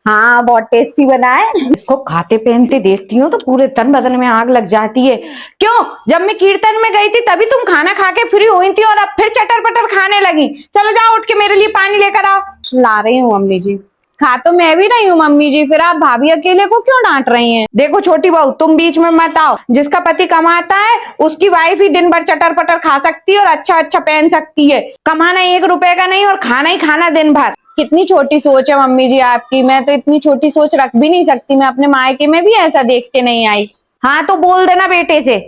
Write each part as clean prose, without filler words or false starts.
हाँ बहुत टेस्टी बना है। इसको खाते पहनते देखती हूँ तो पूरे तन बदन में आग लग जाती है। क्यों, जब मैं कीर्तन में गई थी तभी तुम खाना खा के फ्री हुई थी और अब फिर चटर पटर खाने लगी। चलो जाओ उठ के मेरे लिए पानी लेकर आओ। ला रही हूँ मम्मी जी। खा तो मैं भी रही हूँ मम्मी जी, फिर आप भाभी अकेले को क्यों डांट रही हैं? देखो छोटी बहू, तुम बीच में मत आओ। जिसका पति कमाता है उसकी वाइफ ही दिन भर चटर पटर खा सकती है और अच्छा अच्छा पहन सकती है। कमाना 1 रुपए का नहीं और खाना ही खाना दिन भर। कितनी छोटी सोच है मम्मी जी आपकी, मैं तो इतनी छोटी सोच रख भी नहीं सकती। मैं अपने मायके में भी ऐसा देख के नहीं आई। हाँ तो बोल देना बेटे से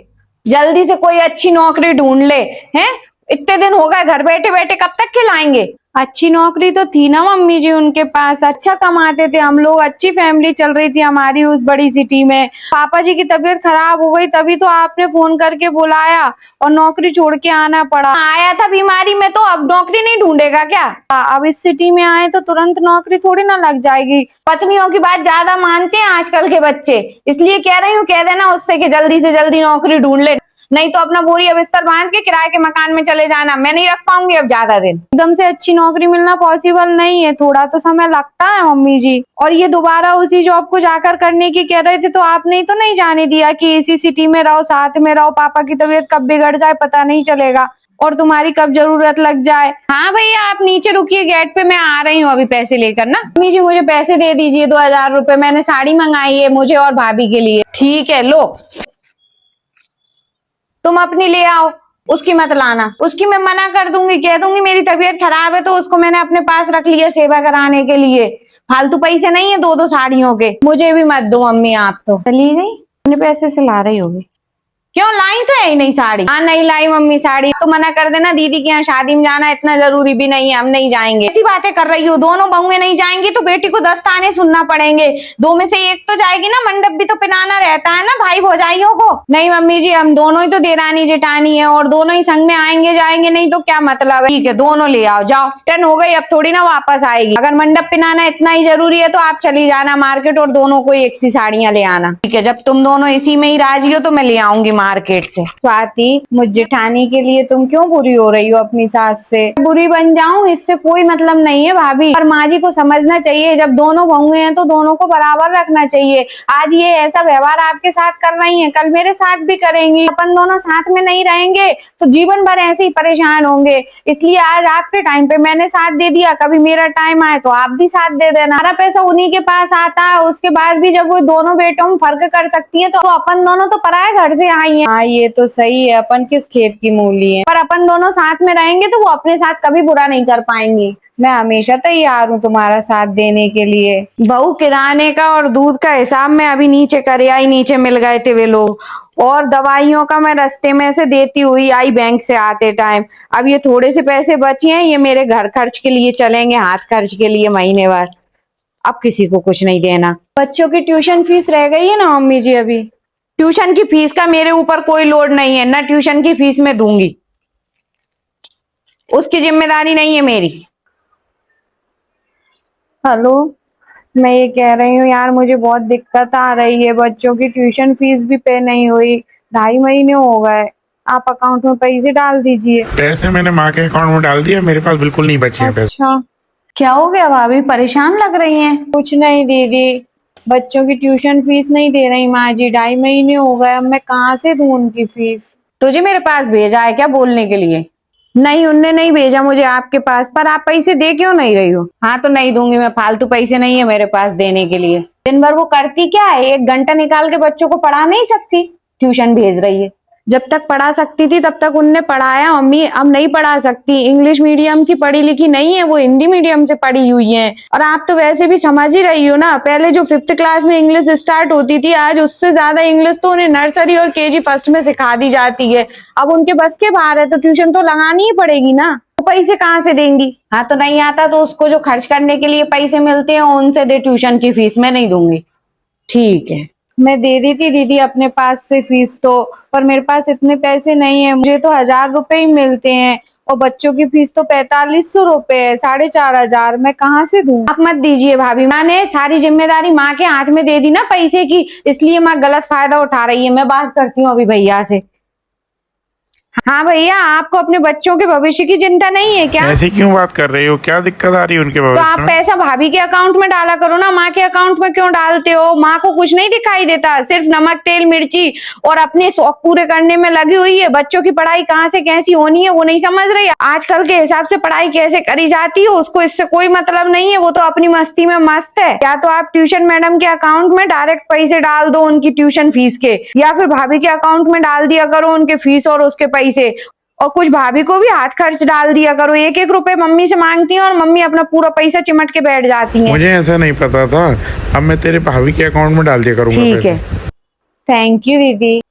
जल्दी से कोई अच्छी नौकरी ढूंढ ले। हैं, इतने दिन हो गए घर बैठे बैठे, कब तक खिलाएंगे? अच्छी नौकरी तो थी ना मम्मी जी उनके पास, अच्छा कमाते थे हम लोग, अच्छी फैमिली चल रही थी हमारी उस बड़ी सिटी में। पापा जी की तबीयत खराब हो गई तभी तो आपने फोन करके बुलाया और नौकरी छोड़ के आना पड़ा। आया था बीमारी में तो अब नौकरी नहीं ढूंढेगा क्या? अब इस सिटी में आए तो तुरंत नौकरी थोड़ी ना लग जाएगी। पत्नियों की बात ज्यादा मानते हैं आजकल के बच्चे, इसलिए कह रही हूँ कह देना उससे कि जल्दी से जल्दी नौकरी ढूंढ ले, नहीं तो अपना बोरी बिस्तर बांध के किराए के मकान में चले जाना। मैं नहीं रख पाऊंगी अब ज्यादा दिन। एकदम से अच्छी नौकरी मिलना पॉसिबल नहीं है, थोड़ा तो समय लगता है मम्मी जी। और ये दोबारा उसी जॉब को जाकर करने की कह रहे थे तो आपने ही तो नहीं जाने दिया कि इसी सिटी में रहो, साथ में रहो, पापा की तबीयत कब बिगड़ जाए पता नहीं चलेगा और तुम्हारी कब जरूरत लग जाए। हाँ भैया आप नीचे रुकिए गेट पे, मैं आ रही हूँ अभी पैसे लेकर ना। मम्मी जी मुझे पैसे दे दीजिए 2000 रुपए, मैंने साड़ी मंगाई है मुझे और भाभी के लिए। ठीक है लो, तुम अपनी ले आओ, उसकी मत लाना। उसकी मैं मना कर दूंगी, कह दूंगी मेरी तबीयत खराब है तो उसको मैंने अपने पास रख लिया सेवा कराने के लिए। फालतू पैसे नहीं है 2-2 साड़ियों के। मुझे भी मत दो मम्मी, आप तो चली गई, अपने पैसे से ला रही होगी। क्यों, लाई तो है ही नहीं साड़ी? हाँ नहीं लाई मम्मी साड़ी, तो मना कर देना दीदी के यहाँ शादी में जाना इतना जरूरी भी नहीं है, हम नहीं जाएंगे। ऐसी बातें कर रही हो, दोनों बहुएं नहीं जाएंगी तो बेटी को 10 ताने सुनना पड़ेंगे। 2 में से एक तो जाएगी ना, मंडप भी तो पिनाना रहता है ना भाई भौजाइयों को। नहीं मम्मी जी हम दोनों ही तो देरानी जेठानी है और दोनों ही संग में आएंगे जाएंगे, नहीं तो क्या मतलब है। ठीक है दोनों ले आओ, जाओ टर्न हो गई अब थोड़ी ना वापस आएगी। अगर मंडप पिनाना इतना ही जरूरी है तो आप चली जाना मार्केट और दोनों को एक सी साड़ियां ले आना। ठीक है, जब तुम दोनों इसी में ही राजी हो तो मैं ले आऊंगी मार्केट से। स्वाति, मुझ जेठानी के लिए तुम क्यों बुरी हो रही हो अपनी सास से? बुरी बन जाऊं इससे कोई मतलब नहीं है भाभी, और माँ जी को समझना चाहिए जब दोनों बहुएं हैं तो दोनों को बराबर रखना चाहिए। आज ये ऐसा व्यवहार आपके साथ कर रही हैं, कल मेरे साथ भी करेंगी। अपन दोनों साथ में नहीं रहेंगे तो जीवन भर ऐसे ही परेशान होंगे। इसलिए आज आपके टाइम पे मैंने साथ दे दिया, कभी मेरा टाइम आए तो आप भी साथ दे देना। सारा पैसा उन्हीं के पास आता है, उसके बाद भी जब वो दोनों बेटों में फर्क कर सकती है तो अपन दोनों तो पराए घर से आई है। हाँ ये तो सही है, अपन किस खेत की मूली है, पर अपन दोनों साथ में रहेंगे तो वो अपने साथ कभी बुरा नहीं कर पाएंगी। मैं हमेशा तैयार हूँ तुम्हारा साथ देने के लिए। बहू किराने का और दूध का हिसाब मैं अभी नीचे कर आई, नीचे मिल गए थे वे लोग, और दवाइयों का मैं रास्ते में से देती हुई आई बैंक से आते टाइम। अब ये थोड़े से पैसे बचे हैं, ये मेरे घर खर्च के लिए चलेंगे, हाथ खर्च के लिए महीने भर। अब किसी को कुछ नहीं देना। बच्चों की ट्यूशन फीस रह गई है ना मम्मी जी अभी। ट्यूशन की फीस का मेरे ऊपर कोई लोड नहीं है ना, ट्यूशन की फीस मैं दूंगी, उसकी जिम्मेदारी नहीं है मेरी। हेलो, मैं ये कह रही हूँ यार मुझे बहुत दिक्कत आ रही है, बच्चों की ट्यूशन फीस भी पे नहीं हुई, 2.5 महीने हो गए। आप अकाउंट में पैसे डाल दीजिए। पैसे मैंने माँ के अकाउंट में डाल दिया, मेरे पास बिल्कुल नहीं बचे हैं पैसे। अच्छा, क्या हो गया भाभी, परेशान लग रही हैं? कुछ नहीं दीदी, बच्चों की ट्यूशन फीस नहीं दे रही माँ जी, 2.5 महीने हो गए, अब मैं कहाँ से दूं उनकी फीस? तुझे मेरे पास भेजा है क्या बोलने के लिए? नहीं उनने नहीं भेजा मुझे आपके पास, पर आप पैसे दे क्यों नहीं रही हो? हाँ तो नहीं दूंगी मैं, फालतू पैसे नहीं है मेरे पास देने के लिए। दिन भर वो करती क्या है, 1 घंटा निकाल के बच्चों को पढ़ा नहीं सकती? ट्यूशन भेज रही है, जब तक पढ़ा सकती थी तब तक उनने पढ़ाया मम्मी, अब नहीं पढ़ा सकती। इंग्लिश मीडियम की पढ़ी लिखी नहीं है वो, हिंदी मीडियम से पढ़ी हुई है। और आप तो वैसे भी समझ ही रही हो ना, पहले जो 5th क्लास में इंग्लिश स्टार्ट होती थी, आज उससे ज्यादा इंग्लिश तो उन्हें नर्सरी और केजी फर्स्ट में सिखा दी जाती है। अब उनके बस के बाहर है तो ट्यूशन तो लगानी ही पड़ेगी ना, तो पैसे कहाँ से देंगी? हाँ तो नहीं आता तो उसको जो खर्च करने के लिए पैसे मिलते हैं उनसे दे ट्यूशन की फीस, मैं नहीं दूंगी। ठीक है, मैं दे दी थी दीदी अपने पास से फीस तो, पर मेरे पास इतने पैसे नहीं है, मुझे तो 1000 रुपए ही मिलते हैं और बच्चों की फीस तो 4500 रुपए है, 4500, मैं कहाँ से दूं? आप मत दीजिए भाभी, मैंने सारी जिम्मेदारी माँ के हाथ में दे दी ना पैसे की, इसलिए माँ गलत फायदा उठा रही है। मैं बात करती हूँ अभी भैया से। हाँ भैया, आपको अपने बच्चों के भविष्य की चिंता नहीं है क्या? ऐसे क्यों बात कर रही हो? क्या दिक्कत आ रही है उनके तो आप भविष्य में? पैसा भाभी के अकाउंट में डाला करो ना, माँ के अकाउंट में क्यों डालते हो? माँ को कुछ नहीं दिखाई देता, सिर्फ नमक तेल मिर्ची और अपने शौक पूरे करने में लगी हुई है। बच्चों की पढ़ाई कहाँ से कैसी होनी है वो नहीं समझ रही। आजकल के हिसाब से पढ़ाई कैसे करी जाती है उसको इससे कोई मतलब नहीं है, वो तो अपनी मस्ती में मस्त है। या तो आप ट्यूशन मैडम के अकाउंट में डायरेक्ट पैसे डाल दो उनकी ट्यूशन फीस के, या फिर भाभी के अकाउंट में डाल दिया करो उनके फीस और उसके पैसे। और कुछ भाभी को भी हाथ खर्च डाल दिया करो, 1-1 रुपए मम्मी से मांगती हैं और मम्मी अपना पूरा पैसा चिमट के बैठ जाती हैं। मुझे ऐसा नहीं पता था, अब मैं तेरे भाभी के अकाउंट में डाल दिया करूंगा ठीक पैसे। है, थैंक यू दीदी।